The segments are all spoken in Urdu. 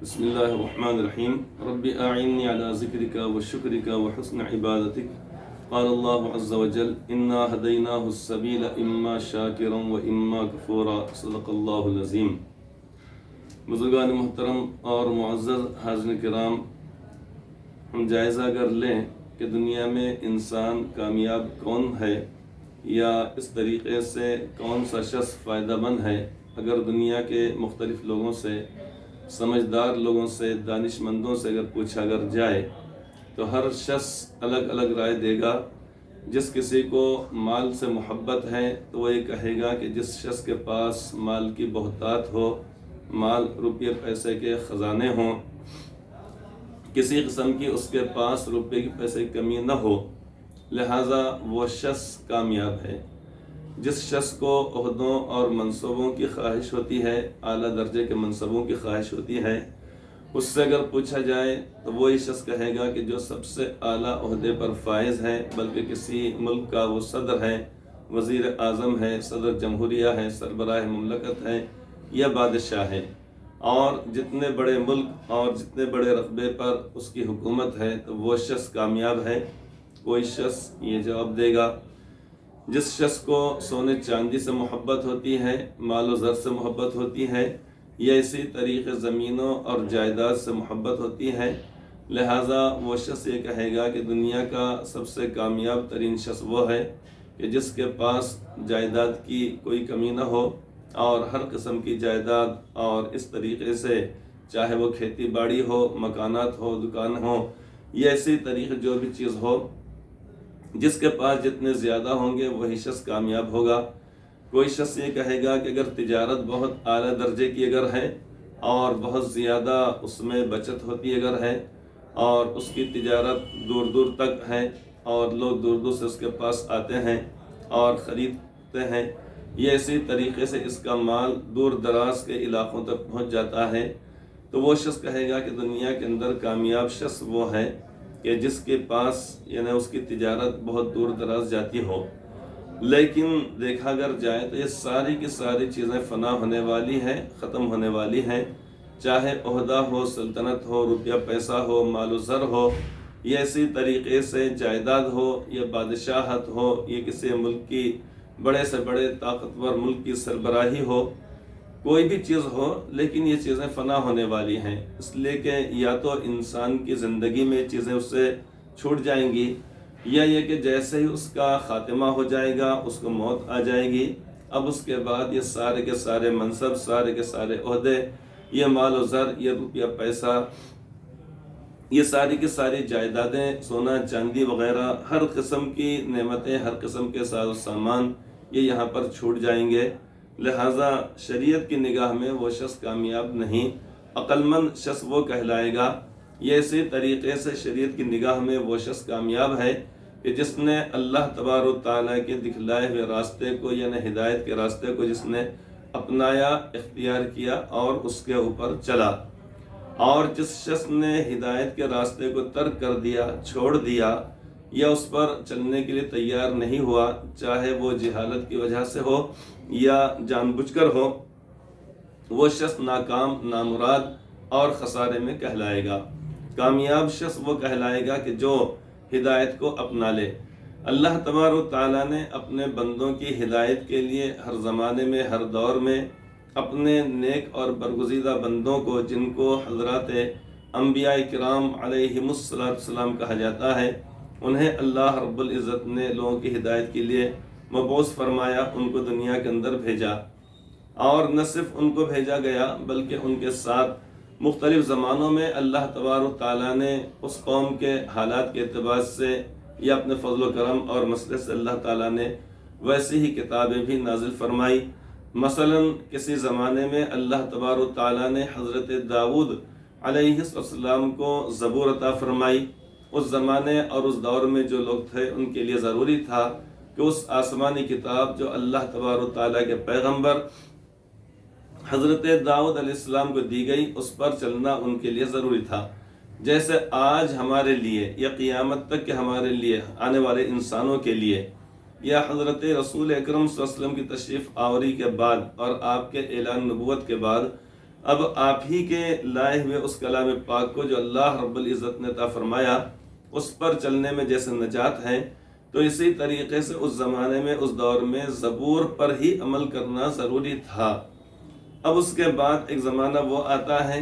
بسم اللہ الرحمن الرحیم رب اعنی علی ذکرک و شکرک و حسن عبادتک قال اللہ عز وجل انا ہدیناہ السبیل اما شاکرا و اما کفورا صدق اللہ العظیم۔ بزرگان محترم اور معزز حاضرین کرام، ہم جائزہ اگر لیں کہ دنیا میں انسان کامیاب کون ہے یا اس طریقے سے کون سا شخص فائدہ مند ہے، اگر دنیا کے مختلف لوگوں سے، سمجھدار لوگوں سے، دانش مندوں سے اگر پوچھا اگر جائے تو ہر شخص الگ الگ رائے دے گا۔ جس کسی کو مال سے محبت ہے تو وہ یہ کہے گا کہ جس شخص کے پاس مال کی بہتات ہو، مال روپیے پیسے کے خزانے ہوں، کسی قسم کی اس کے پاس روپے کی پیسے کی کمی نہ ہو، لہٰذا وہ شخص کامیاب ہے۔ جس شخص کو عہدوں اور منصبوں کی خواہش ہوتی ہے، اعلیٰ درجے کے منصبوں کی خواہش ہوتی ہے، اس سے اگر پوچھا جائے تو وہی شخص کہے گا کہ جو سب سے اعلیٰ عہدے پر فائز ہے، بلکہ کسی ملک کا وہ صدر ہے، وزیر اعظم ہے، صدر جمہوریہ ہے، سربراہ مملکت ہے یا بادشاہ ہے، اور جتنے بڑے ملک اور جتنے بڑے رقبے پر اس کی حکومت ہے تو وہ شخص کامیاب ہے۔ کوئی شخص یہ جواب دے گا۔ جس شخص کو سونے چاندی سے محبت ہوتی ہے، مال و زر سے محبت ہوتی ہے، یا اسی طریقے زمینوں اور جائیداد سے محبت ہوتی ہے، لہٰذا وہ شخص یہ کہے گا کہ دنیا کا سب سے کامیاب ترین شخص وہ ہے کہ جس کے پاس جائیداد کی کوئی کمی نہ ہو، اور ہر قسم کی جائیداد، اور اس طریقے سے چاہے وہ کھیتی باڑی ہو، مکانات ہو، دکان ہو، یا اسی طریقے جو بھی چیز ہو، جس کے پاس جتنے زیادہ ہوں گے وہی شخص کامیاب ہوگا۔ کوئی شخص یہ کہے گا کہ اگر تجارت بہت اعلیٰ درجے کی اگر ہے اور بہت زیادہ اس میں بچت ہوتی اگر ہے، اور اس کی تجارت دور دور تک ہے اور لوگ دور دور سے اس کے پاس آتے ہیں اور خریدتے ہیں، یہ اسی طریقے سے اس کا مال دور دراز کے علاقوں تک پہنچ جاتا ہے، تو وہ شخص کہے گا کہ دنیا کے اندر کامیاب شخص وہ ہے کہ جس کے پاس یعنی اس کی تجارت بہت دور دراز جاتی ہو۔ لیکن دیکھا اگر جائے تو یہ ساری کی ساری چیزیں فنا ہونے والی ہیں، ختم ہونے والی ہیں، چاہے عہدہ ہو، سلطنت ہو، روپیہ پیسہ ہو، مال و زر ہو، یا اسی طریقے سے جائیداد ہو، یا بادشاہت ہو، یا کسی ملک کی بڑے سے بڑے طاقتور ملک کی سربراہی ہو، کوئی بھی چیز ہو، لیکن یہ چیزیں فنا ہونے والی ہیں، اس لیے کہ یا تو انسان کی زندگی میں چیزیں اس سے چھوٹ جائیں گی، یا یہ کہ جیسے ہی اس کا خاتمہ ہو جائے گا، اس کو موت آ جائے گی، اب اس کے بعد یہ سارے کے سارے منصب، سارے کے سارے عہدے، یہ مال و زر، یہ روپیہ پیسہ، یہ ساری کی ساری جائیدادیں، سونا چاندی وغیرہ، ہر قسم کی نعمتیں، ہر قسم کے ساز و سامان، یہ یہاں پر چھوٹ جائیں گے۔ لہٰذا شریعت کی نگاہ میں وہ شخص کامیاب نہیں، عقل مند شخص وہ کہلائے گا۔ یہ اسی طریقے سے شریعت کی نگاہ میں وہ شخص کامیاب ہے کہ جس نے اللہ تبارک و تعالیٰ کے دکھلائے ہوئے راستے کو، یعنی ہدایت کے راستے کو جس نے اپنایا، اختیار کیا اور اس کے اوپر چلا، اور جس شخص نے ہدایت کے راستے کو ترک کر دیا، چھوڑ دیا، یا اس پر چلنے کے لیے تیار نہیں ہوا، چاہے وہ جہالت کی وجہ سے ہو یا جان بوجھ کر ہو، وہ شخص ناکام، نامراد اور خسارے میں کہلائے گا۔ کامیاب شخص وہ کہلائے گا کہ جو ہدایت کو اپنا لے۔ اللہ تبارک و تعالیٰ نے اپنے بندوں کی ہدایت کے لیے ہر زمانے میں، ہر دور میں اپنے نیک اور برگزیدہ بندوں کو، جن کو حضرات انبیاء کرام علیہم السلام کہا جاتا ہے، انہیں اللہ رب العزت نے لوگوں کی ہدایت کے لیے مبعوث فرمایا، ان کو دنیا کے اندر بھیجا، اور نہ صرف ان کو بھیجا گیا بلکہ ان کے ساتھ مختلف زمانوں میں اللہ تبارک و تعالیٰ نے اس قوم کے حالات کے اعتبار سے یا اپنے فضل و کرم اور مسئلے سے اللہ تعالیٰ نے ویسی ہی کتابیں بھی نازل فرمائی۔ مثلا کسی زمانے میں اللہ تبارک و تعالیٰ نے حضرت داؤد علیہ السلام کو زبور عطا فرمائی۔ اس زمانے اور اس دور میں جو لوگ تھے ان کے لیے ضروری تھا کہ اس آسمانی کتاب جو اللہ تبارک و تعالیٰ کے پیغمبر حضرت داؤد علیہ السلام کو دی گئی، اس پر چلنا ان کے لیے ضروری تھا۔ جیسے آج ہمارے لیے یا قیامت تک کے ہمارے لیے، آنے والے انسانوں کے لیے، یا حضرت رسول اکرم صلی اللہ علیہ وسلم کی تشریف آوری کے بعد اور آپ کے اعلان نبوت کے بعد اب آپ ہی کے لائے ہوئے اس کلام پاک کو جو اللہ رب العزت نے عطا فرمایا اس پر چلنے میں جیسے نجات ہے، تو اسی طریقے سے اس زمانے میں اس دور میں زبور پر ہی عمل کرنا ضروری تھا۔ اب اس کے بعد ایک زمانہ وہ آتا ہے،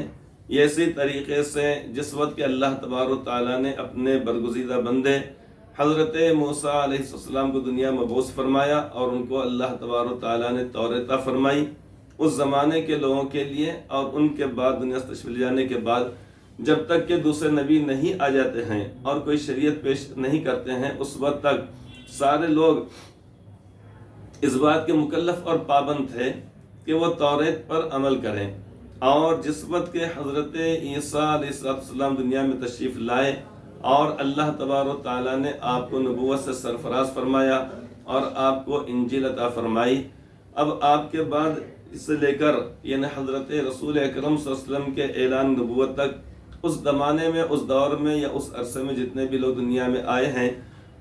یہ اسی طریقے سے جس وقت کہ اللہ تبارک و تعالیٰ نے اپنے برگزیدہ بندے حضرت موسیٰ علیہ السلام کو دنیا میں مبعوث فرمایا اور ان کو اللہ تبارک و تعالیٰ نے تورات عطا فرمائی، اس زمانے کے لوگوں کے لیے، اور ان کے بعد دنیا سے تشریف لے جانے کے بعد جب تک کہ دوسرے نبی نہیں آ جاتے ہیں اور کوئی شریعت پیش نہیں کرتے ہیں، اس وقت تک سارے لوگ اس بات کے مکلف اور پابند تھے کہ وہ تورات پر عمل کریں۔ اور جس وقت کہ حضرت عیسیٰ علیہ السلام دنیا میں تشریف لائے اور اللہ تبارک و تعالیٰ نے آپ کو نبوت سے سرفراز فرمایا اور آپ کو انجیل عطا فرمائی، اب آپ کے بعد اس سے لے کر یعنی حضرت رسول اکرم صلی اللہ علیہ وسلم کے اعلان نبوت تک اس زمانے میں، اس دور میں یا اس عرصے میں جتنے بھی لوگ دنیا میں آئے ہیں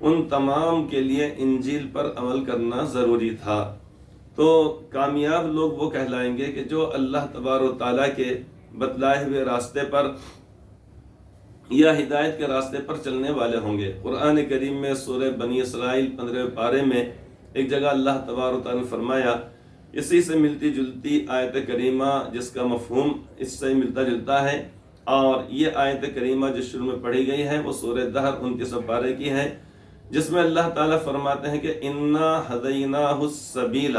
ان تمام کے لیے انجیل پر عمل کرنا ضروری تھا۔ تو کامیاب لوگ وہ کہلائیں گے کہ جو اللہ تبارک و تعالیٰ کے بتلائے ہوئے راستے پر یا ہدایت کے راستے پر چلنے والے ہوں گے۔ قرآن کریم میں سورہ بنی اسرائیل 15 پارے میں ایک جگہ اللہ تبارک و تعالیٰ نے فرمایا، اسی سے ملتی جلتی آیت کریمہ جس کا مفہوم اس سے ملتا جلتا ہے، اور یہ آیت کریمہ جو شروع میں پڑھی گئی ہے وہ سورہ دہر 29 پارے کی ہے، جس میں اللہ تعالیٰ فرماتے ہیں کہ انا ہدیناہ السبیل،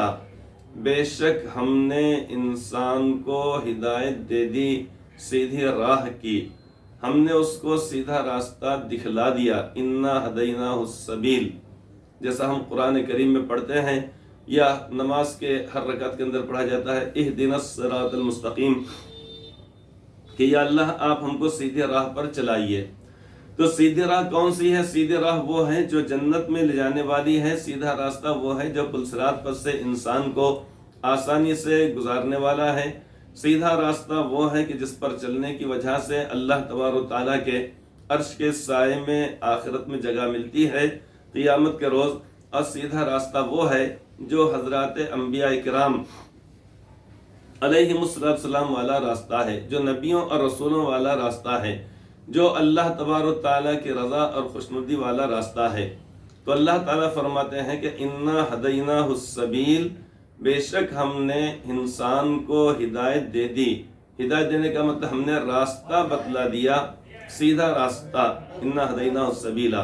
بے شک ہم نے انسان کو ہدایت دے دی، سیدھی راہ کی، ہم نے اس کو سیدھا راستہ دکھلا دیا۔ انا ہدیناہ السبیل جیسا ہم قرآن کریم میں پڑھتے ہیں یا نماز کے ہر رکعت کے اندر پڑھا جاتا ہے، اہدنا الصراط المستقیم، کہ یا اللہ آپ ہم کو سیدھی راہ پر چلائیے۔ تو سیدھی راہ کون سی ہے؟ سیدھی راہ وہ ہے جو جنت میں لے جانے والی ہے، سیدھا راستہ وہ ہے جو پل صراط پر سے انسان کو آسانی سے گزارنے والا ہے، سیدھا راستہ وہ ہے کہ جس پر چلنے کی وجہ سے اللہ تبارک و تعالیٰ کے عرش کے سائے میں آخرت میں جگہ ملتی ہے قیامت کے روز، اور سیدھا راستہ وہ ہے جو حضرات انبیاء کرام علیہ السلام والا راستہ ہے، جو نبیوں اور رسولوں والا راستہ ہے، جو اللہ تبارک تعالیٰ کی رضا اور خوشنودی والا راستہ ہے۔ تو اللہ تعالیٰ فرماتے ہیں کہ انا ہدیناہ السبیل، بے شک ہم نے انسان کو ہدایت دے دی۔ ہدایت دینے کا مطلب ہم نے راستہ بتلا دیا، سیدھا راستہ، انا ہدیناہ السبیل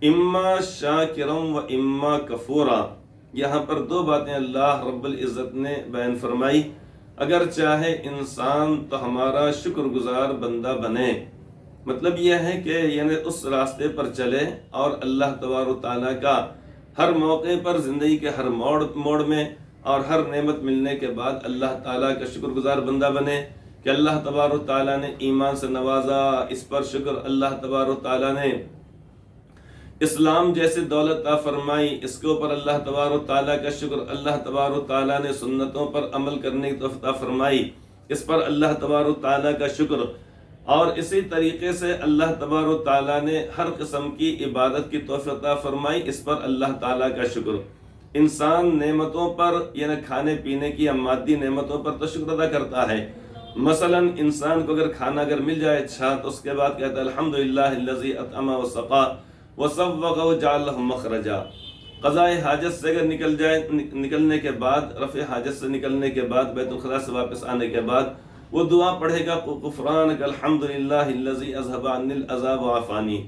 اما شاکرا و اما کفورا۔ یہاں پر دو باتیں اللہ رب العزت نے بیان فرمائی، اگر چاہے انسان تو ہمارا شکر گزار بندہ بنے، مطلب یہ ہے کہ یعنی اس راستے پر چلے اور اللہ تبارک تعالیٰ کا ہر موقع پر زندگی کے ہر موڑ میں اور ہر نعمت ملنے کے بعد اللہ تعالیٰ کا شکر گزار بندہ بنے کہ اللہ تبارک تعالیٰ نے ایمان سے نوازا، اس پر شکر، اللہ تبارک تعالیٰ نے اسلام جیسے دولت عطا فرمائی، اس کے اوپر اللہ تبارک تعالیٰ کا شکر، اللہ تبارک تعالیٰ نے سنتوں پر عمل کرنے کی توفیق عطا فرمائی، اس پر اللہ تبارک تعالیٰ کا شکر، اور اسی طریقے سے اللہ تبارک تعالیٰ نے ہر قسم کی عبادت کی توفیق عطا فرمائی، اس پر اللہ تعالیٰ کا شکر۔ انسان نعمتوں پر یعنی کھانے پینے کی یا مادی نعمتوں پر تو شکر ادا کرتا ہے، مثلا انسان کو اگر کھانا اگر مل جائے اچھا تو اس کے بعد کہتا ہے الحمدللہ الذی اطعم وسقا وصوغ وجعل له مخرجا۔ قضاء حاجت سے اگر نکلنے کے بعد، رفع حاجت سے نکلنے کے بعد، بیت الخلاء سے واپس آنے کے بعد وہ دعا پڑھے گا غفرانک الحمدللہ الذی اذهب عنی الاذى وعافانی۔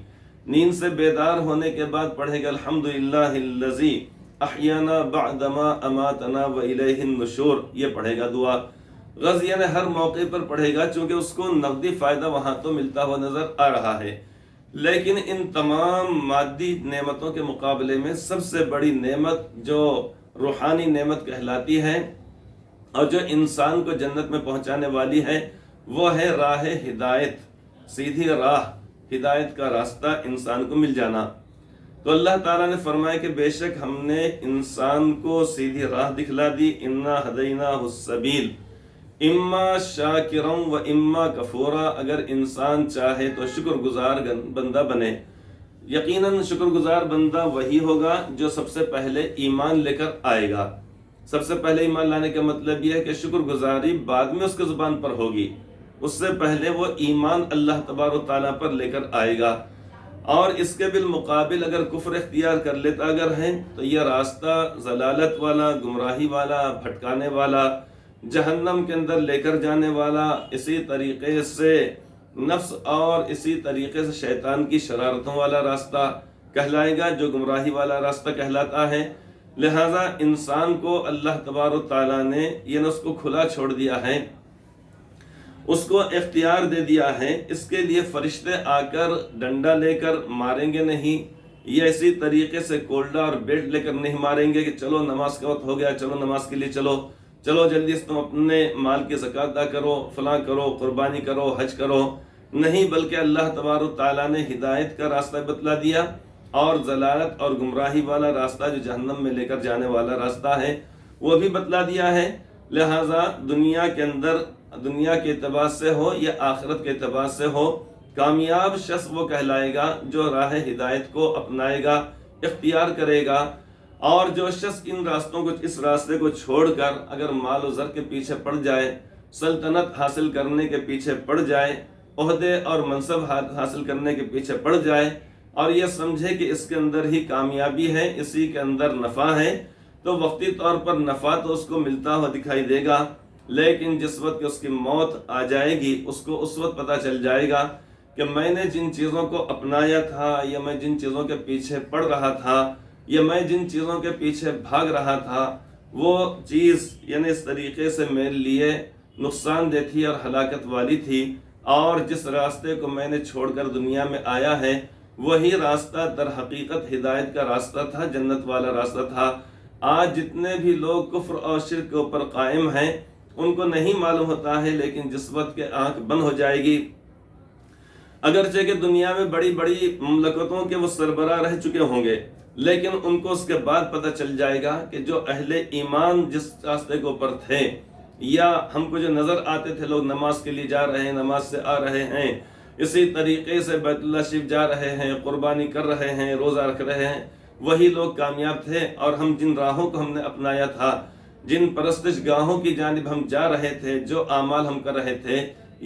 نیند سے بیدار ہونے کے بعد پڑھے گا الحمدللہ الذی احیانا بعدما اماتنا والیہ النشور، یہ پڑھے گا دعا۔ غرض یعنی ہر موقع پر پڑھے گا، چونکہ اس کو نقدی فائدہ وہاں تو ملتا ہوا نظر آ رہا ہے، لیکن ان تمام مادی نعمتوں کے مقابلے میں سب سے بڑی نعمت جو روحانی نعمت کہلاتی ہے اور جو انسان کو جنت میں پہنچانے والی ہے وہ ہے راہ ہدایت، سیدھی راہ، ہدایت کا راستہ انسان کو مل جانا۔ تو اللہ تعالیٰ نے فرمایا کہ بے شک ہم نے انسان کو سیدھی راہ دکھلا دی، انا ہدیناہ السبیل اما شاکرا و اما کفورا، اگر انسان چاہے تو شکر گزار بندہ بنے۔ یقیناً شکر گزار بندہ وہی ہوگا جو سب سے پہلے ایمان لے کر آئے گا، سب سے پہلے ایمان لانے کا مطلب یہ ہے کہ شکر گزاری بعد میں اس کے زبان پر ہوگی، اس سے پہلے وہ ایمان اللہ تبارک و تعالیٰ پر لے کر آئے گا۔ اور اس کے بالمقابل اگر کفر اختیار کر لیتا اگر ہے تو یہ راستہ ضلالت والا، گمراہی والا، بھٹکانے والا، جہنم کے اندر لے کر جانے والا، اسی طریقے سے نفس اور اسی طریقے سے شیطان کی شرارتوں والا راستہ کہلائے گا، جو گمراہی والا راستہ کہلاتا ہے۔ لہٰذا انسان کو اللہ تبارک تعالیٰ نے یہ اس کو کھلا چھوڑ دیا ہے، اس کو اختیار دے دیا ہے۔ اس کے لیے فرشتے آ کر ڈنڈا لے کر ماریں گے نہیں، یا اسی طریقے سے کولڈا اور بیٹ لے کر نہیں ماریں گے کہ چلو نماز کا وقت ہو گیا، چلو نماز کے لیے چلو جلدی سے تم اپنے مال کی زکوٰۃ ادا کرو، فلاں کرو، قربانی کرو، حج کرو۔ نہیں، بلکہ اللہ تبارک تعالیٰ نے ہدایت کا راستہ بتلا دیا اور ضلالت اور گمراہی والا راستہ جو جہنم میں لے کر جانے والا راستہ ہے وہ بھی بتلا دیا ہے۔ لہٰذا دنیا کے اندر، دنیا کے اعتبار سے ہو یا آخرت کے اعتبار سے ہو، کامیاب شخص وہ کہلائے گا جو راہ ہدایت کو اپنائے گا، اختیار کرے گا۔ اور جو شخص ان راستوں کو، اس راستے کو چھوڑ کر اگر مال و زر کے پیچھے پڑ جائے، سلطنت حاصل کرنے کے پیچھے پڑ جائے، عہدے اور منصب حاصل کرنے کے پیچھے پڑ جائے اور یہ سمجھے کہ اس کے اندر ہی کامیابی ہے، اسی کے اندر نفع ہے، تو وقتی طور پر نفع تو اس کو ملتا ہوا دکھائی دے گا، لیکن جس وقت کہ اس کی موت آ جائے گی اس کو اس وقت پتہ چل جائے گا کہ میں نے جن چیزوں کو اپنایا تھا، یا میں جن چیزوں کے پیچھے پڑ رہا تھا، یا میں جن چیزوں کے پیچھے بھاگ رہا تھا، وہ چیز یعنی اس طریقے سے میرے لیے نقصان دہ تھی اور ہلاکت والی تھی، اور جس راستے کو میں نے چھوڑ کر دنیا میں آیا ہے وہی راستہ در حقیقت ہدایت کا راستہ تھا، جنت والا راستہ تھا۔ آج جتنے بھی لوگ کفر اور شرک کے اوپر قائم ہیں ان کو نہیں معلوم ہوتا ہے، لیکن جس وقت کے آنکھ بند ہو جائے گی، اگرچہ کہ دنیا میں بڑی بڑی مملکتوں کے وہ سربراہ رہ چکے ہوں گے، لیکن ان کو اس کے بعد پتہ چل جائے گا کہ جو اہل ایمان جس راستے کے اوپر تھے، یا ہم کو جو نظر آتے تھے لوگ نماز کے لیے جا رہے ہیں، نماز سے آ رہے ہیں، اسی طریقے سے بیت اللہ شریف جا رہے ہیں، قربانی کر رہے ہیں، روزہ رکھ رہے ہیں، وہی لوگ کامیاب تھے۔ اور ہم جن راہوں کو ہم نے اپنایا تھا، جن پرستش گاہوں کی جانب ہم جا رہے تھے، جو اعمال ہم کر رہے تھے،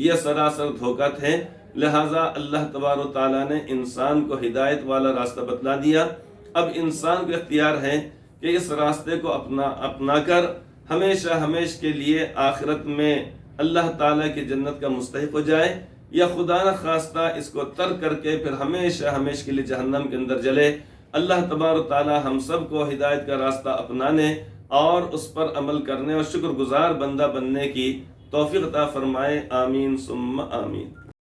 یہ سراسر دھوکہ تھے۔ لہٰذا اللہ تبارک و تعالیٰ نے انسان کو ہدایت والا راستہ بتلا دیا۔ اب انسان کو اختیار ہے کہ اس راستے کو اپنا کر ہمیشہ ہمیش کے لیے آخرت میں اللہ تعالیٰ کی جنت کا مستحق ہو جائے، یا خدا نہ خواستہ اس کو ترک کر کے پھر ہمیشہ ہمیش کے لیے جہنم کے اندر جلے۔ اللہ تبارک تعالیٰ ہم سب کو ہدایت کا راستہ اپنانے اور اس پر عمل کرنے اور شکر گزار بندہ بننے کی توفیق عطا فرمائے۔ آمین ثم آمین۔